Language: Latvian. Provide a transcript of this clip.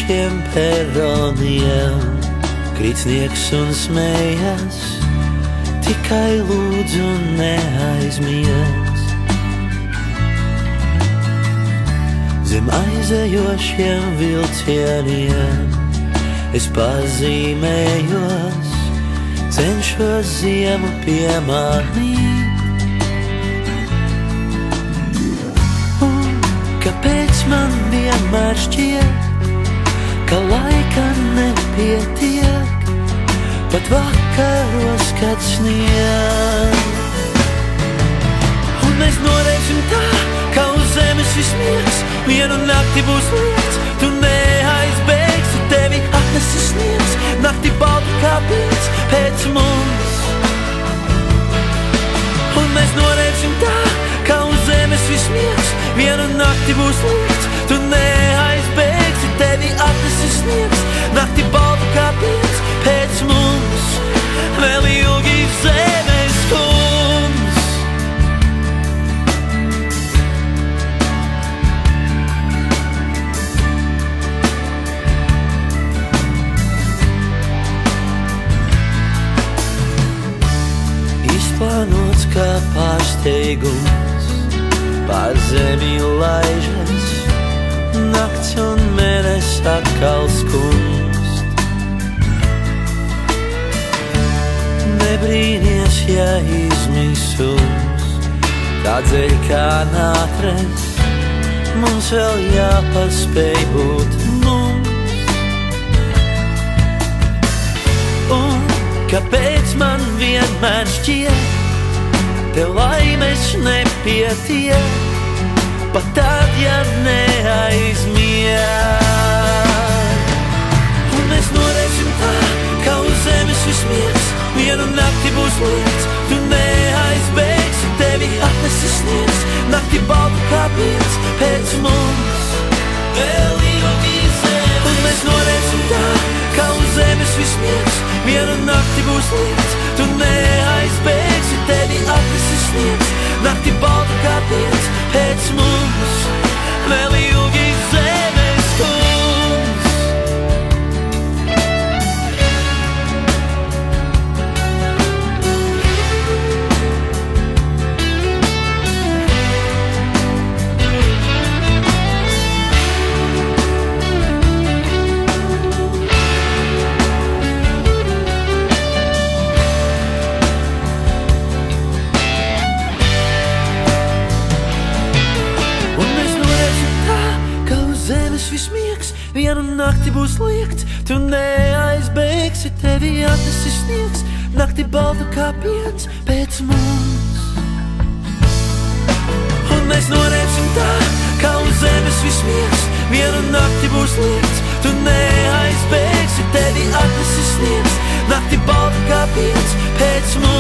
tukšiem peroniem, krītnieks un smējas, tikai lūdzu neaizmies. Zem aizejošiem vilcieniem es pazīmējos, cenšos ziemu piemānīt. Un kāpēc man vienmēr šķiet, ka laika nepietiek, pat vakaros, kad snieg. Un mēs noreiksim tā, ka uz zemes viss miegs, vienu nakti būs liets, tu neaizbēgsi, tevi atnesis sniegs, nakti balta kā piens pēc mums. Un mēs noreiksim tā, ka uz zemes viss miegs, vienu nakti būs liets, tu neaizbēgsi, tevi atnesis sniegs, nakti balta kā piens pēc mums, vēl ilgi zemes kungs. Izplānots kā pārsteigums, pār zemi laižas, nakts un mēnesis atkal skumst. Nebrīnies, ja izmisums, tādēļ kā nātres, mums vēl jāpaspēj būt mums. Un kāpēc man vienmēr šķiet, tev laimes nepietiek, pat tad, ja neaizmier. Un mēs noreiksim tā, ka uz zemes viss miegs, vienu nakti būs liets, tu neaizbēgsi, tevi atnesis sniegs, nakti balta kā piens pēc mums, vēl ilgi zemes. Un mēs noreiksim tā, ka uz zemes viss miegs, vienu nakti būs liets, tu neaizbēgsi, tevi atnesis sniegs, nakti balta kā piens pēc mums, vēl ilgi zemes kungs. Viss miegs, vienu nakti būs liekts, tu neaizbēgsi, tevi atnesis sniegs, nakti balta kā piens pēc mums. Un mēs noreiksim tā, ka uz zemes viss miegs, vienu nakti būs liekts, tu neaizbēgsi, tevi atnesis sniegs, nakti balta kā piens pēc mums.